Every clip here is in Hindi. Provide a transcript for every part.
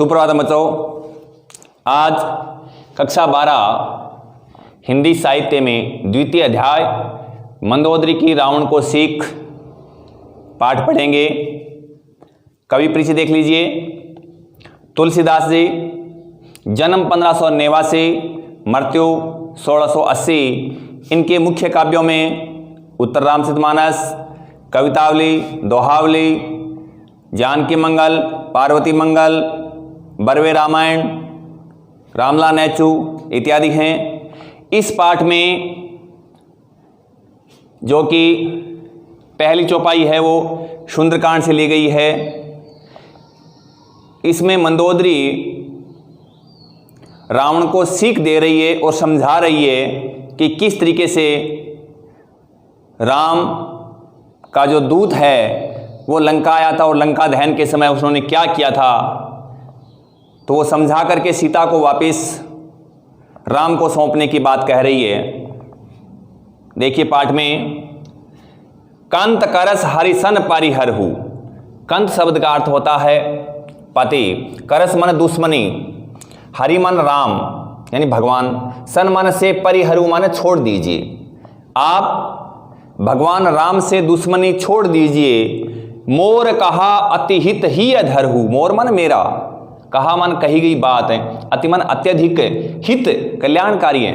सुप्रभात बच्चों। आज कक्षा 12 हिंदी साहित्य में द्वितीय अध्याय मंदोदरी की रावण को सीख पाठ पढ़ेंगे। कवि परिचय देख लीजिए। तुलसीदास जी, जन्म 1589, मृत्यु 1680। इनके मुख्य काव्यों में उत्तर रामचरितमानस, कवितावली, दोहावली, जानकी मंगल, पार्वती मंगल, बरवे रामायण, रामला नेचू इत्यादि हैं। इस पाठ में जो कि पहली चौपाई है वो सुंदरकांड से ली गई है। इसमें मंदोदरी रावण को सीख दे रही है और समझा रही है कि किस तरीके से राम का जो दूत है वो लंका आया था और लंका दहन के समय उन्होंने क्या किया था, तो वो समझा करके सीता को वापस राम को सौंपने की बात कह रही है। देखिए पाठ में, कंत करस हरिसन परिहरहु। कंत शब्द का अर्थ होता है पति, करस मन दुश्मनी, हरि मन राम यानी भगवान, सन मन से परिहरु मन छोड़ दीजिए। आप भगवान राम से दुश्मनी छोड़ दीजिए। मोर कहा अतिहित ही अधरहु। मोर मन मेरा, कहा मन कही गई बात है, अति मन अत्यधिक, हित कल्याणकारी है।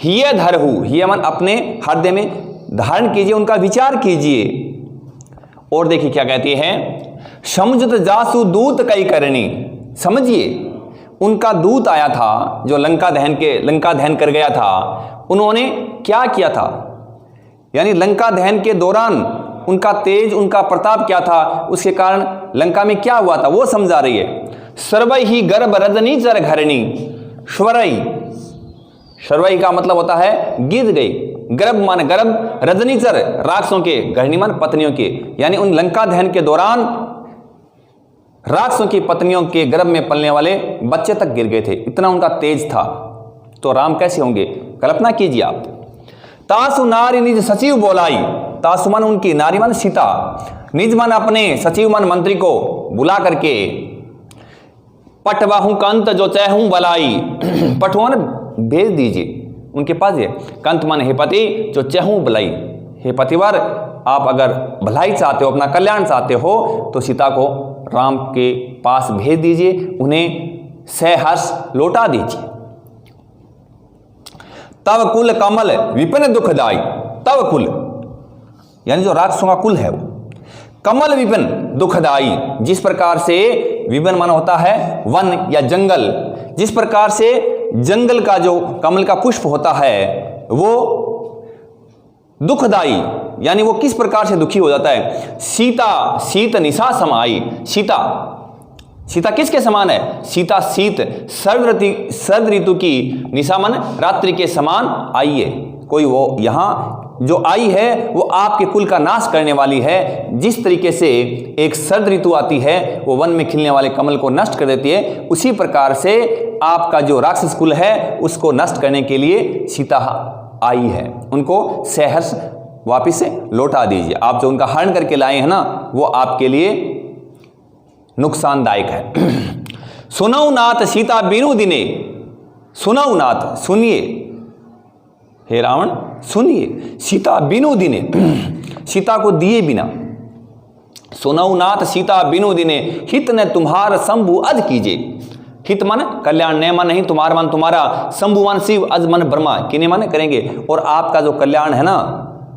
ही धरहु, ही मन अपने हृदय में धारण कीजिए, उनका विचार कीजिए। और देखिए क्या कहती है, समुझत जासु दूत कई करनी। समझिए, उनका दूत आया था जो लंका दहन कर गया था। उन्होंने क्या किया था, यानी लंका दहन के दौरान उनका तेज, उनका प्रताप क्या था, उसके कारण लंका में क्या हुआ था वो समझा रही है। सर्वई ही गर्भ रजनी चर घरणी। स्वरई, सर्वई का मतलब होता है गिर गई। गर्भ मान गर्भ, रजनीचर राक्षसों के, घरणी मान पत्नियों के, यानी उन लंका दहन के दौरान राक्षसों की पत्नियों के गर्भ में पलने वाले बच्चे तक गिर गए थे, इतना उनका तेज था। तो राम कैसे होंगे, कल्पना कीजिए आप। तासु नारी निज सचिव बोलाई। तासु मन उनकी, नारी मन सीता, निज मन अपने, सचिव मन मंत्री को बुला करके, पटवाहू कंत जो चहूं बलाई। पटवान भेज दीजिए उनके पास। ये कंत मन हे पति, जो चहूं बलाई, हे पतिवर आप अगर भलाई चाहते हो, अपना कल्याण चाहते हो, तो सीता को राम के पास भेज दीजिए, उन्हें सहर्ष लौटा दीजिए। तव कुल कमल विपिन दुखदाई। तव कुल यानी जो राक्षसों का कुल है वो, कमल विपिन दुखदाई, जिस प्रकार से विपिन मन होता है वन या जंगल, जिस प्रकार से जंगल का जो कमल का पुष्प होता है वो दुखदाई, यानी वो किस प्रकार से दुखी हो जाता है। सीता शीत निशा समाई। सीता किसके समान है, सीता शीत शरद ऋतु की, निशा मन रात्रि के समान आई है। कोई वो यहां जो आई है वो आपके कुल का नाश करने वाली है। जिस तरीके से एक शरद ऋतु आती है वो वन में खिलने वाले कमल को नष्ट कर देती है, उसी प्रकार से आपका जो राक्षस कुल है उसको नष्ट करने के लिए सीता आई है। उनको सहर्ष वापिस से लौटा दीजिए। आप जो उनका हरण करके लाए हैं ना, वो आपके लिए नुकसानदायक है। सुनऊ नाथ सीता बिनु दिने। सुनऊ नाथ, सुनिए हे रावण, सुनिए, सीता बिनु दिने, सीता को दिए बिना। सुनऊ नाथ सीता बिनु दिने, हित ने तुम्हार शंभु अज कीजिए। हित मन कल्याण, ने मन नहीं, तुम्हार मन तुम्हारा, शंभु मन शिव, अज मन ब्रह्मा, किन्हें मन करेंगे। और आपका जो कल्याण है ना,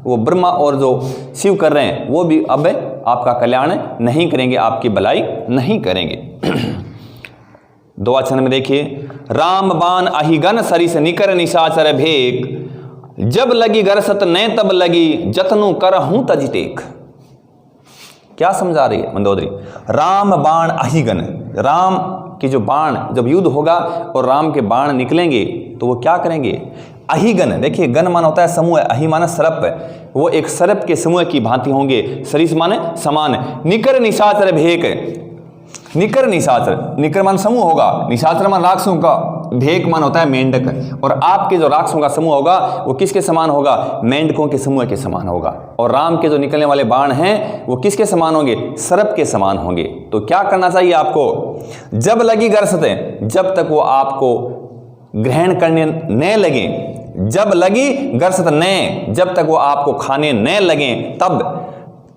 वो ब्रह्मा और जो शिव कर रहे हैं वो भी अब आपका कल्याण नहीं करेंगे, आपकी भलाई नहीं करेंगे। दो वचन में देखिए, राम बाण अहिगन सरिस निकर निशाचर भेक। जब लगी गरसत ने तब लगी, जतनु करहूं तज टेक। क्या समझा रही है मंदोदरी, राम बाण अहिगन, राम की जो बाण, जब युद्ध होगा और राम के बाण निकलेंगे तो वो क्या करेंगे। अहिगन, देखिए गण मान होता है समूह, अहि माने सर्प, वो एक सर्प के समूह की भांति होंगे। सरिस माने समान, निकर निशाचर भेक, निकर निशाचर, निकर मान समूह होगा, निशाचर मान राक्षसों का, भेक मान होता है मेंढक। और आपके जो राक्षसों का समूह होगा वो किसके समान होगा? मेंढकों के समूह के समान होगा। और राम के जो निकलने वाले बाण हैं वो किसके समान होंगे? सर्प के समान होंगे। तो क्या करना चाहिए आपको? जब लगी गरसतें, जब तक वो आपको ग्रहण करने न लगे, जब लगी गरसत न, जब तक वो आपको खाने न लगे,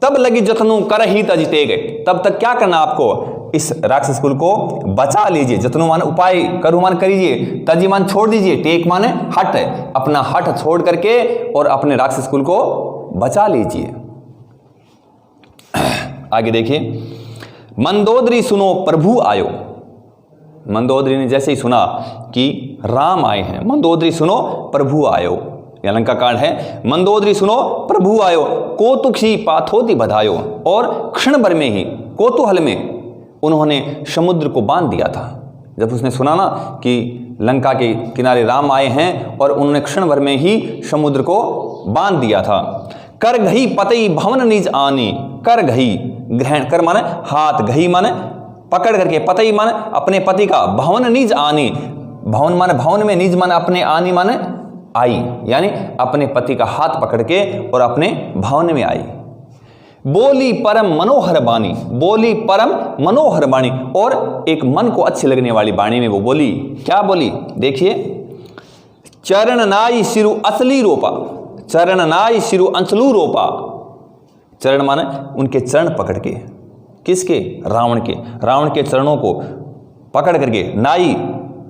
तब लगी जतनु कर ही तजते गए, तब तक क्या करना आपको? इस राक्षस कुल को बचा लीजिए। जतनु मान उपाय, करु मान करीजिए, तजी मान छोड़ दीजिए, टेक मान हट, अपना हट छोड़ करके और अपने राक्षस कुल को बचा लीजिए। आगे देखिए, मंदोदरी सुनो प्रभु आयो। मंदोदरी ने जैसे ही सुना कि राम आए हैं, मंदोदरी सुनो प्रभु आयो, यह लंका कांड है। मंदोदरी सुनो प्रभु आयो, कौतुकी पाथोति बधायो। और क्षण भर में ही, कौतूहल में उन्होंने समुद्र को बांध दिया था। जब उसने सुना ना कि लंका के किनारे राम आए हैं, और उन्होंने क्षण भर में ही समुद्र को बांध दिया था। कर घही पतई भवन निज आनी, कर घही, ग्रहण कर माने हाथ, घही माने पकड़ करके, पतई माने अपने पति का, भवन निज आनी, भवन माने भवन में, निज माने अपने, आनी माने आई, यानी अपने पति का हाथ पकड़ के और अपने भवन में आई। बोली परम मनोहर बाणी, बोली परम मनोहर बाणी, और एक मन को अच्छी लगने वाली बाणी में वो बोली। क्या बोली? देखिए, चरण नाई शिरु असली रोपा, चरण नाई शिरु अंचलू रोपा। चरण माने उनके चरण पकड़ के, किसके? रावण के। रावण के चरणों को पकड़ करके, नाई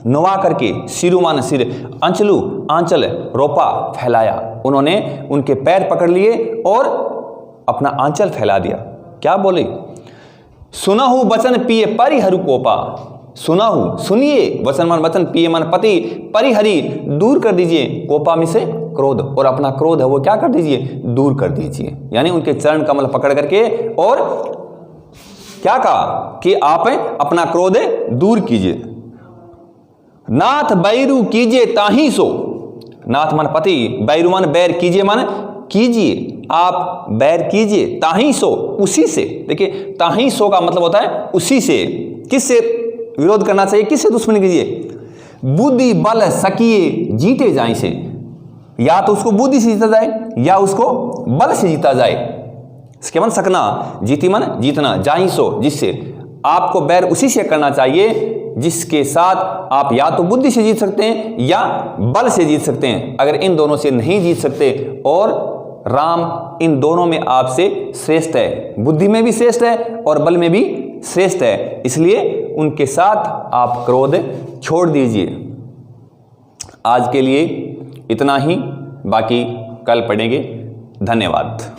नुवा करके, शिरु मान सिर, अंचलू आंचल, रोपा फैलाया। उन्होंने उनके पैर पकड़ लिए और अपना आंचल फैला दिया। क्या बोले? सुनहु वचन पिए परिहरु कोपा, सुनहु सुनिए, वचन मान वचन, पिए मान पति, परिहरी दूर कर दीजिए, कोपा में से क्रोध, और अपना क्रोध है वो क्या कर दीजिए? दूर कर दीजिए। यानी उनके चरण कमल पकड़ करके और क्या कहा कि आप अपना क्रोध दूर कीजिए। नाथ बैरू कीजिए ताही सो, नाथ मान पति, बैरू मान बैर, कीजिए मान कीजिए, आप बैर कीजिए, ताही सो, उसी से। देखिए, ताही सो का मतलब होता है उसी से। किससे विरोध करना चाहिए? किससे दुश्मनी कीजिए? बुद्धि बल सकिए जीते जाए से, या तो उसको बुद्धि से जीता जाए या उसको बल से जीता जाए। इसके मन सकना, जीती मन जीतना, जाई सो, जिससे। आपको बैर उसी से करना चाहिए जिसके साथ आप या तो बुद्धि से जीत सकते हैं या बल से जीत सकते हैं। अगर इन दोनों से नहीं जीत सकते, और राम इन दोनों में आपसे श्रेष्ठ है, बुद्धि में भी श्रेष्ठ है और बल में भी श्रेष्ठ है, इसलिए उनके साथ आप क्रोध छोड़ दीजिए। आज के लिए इतना ही, बाकी कल पढ़ेंगे। धन्यवाद।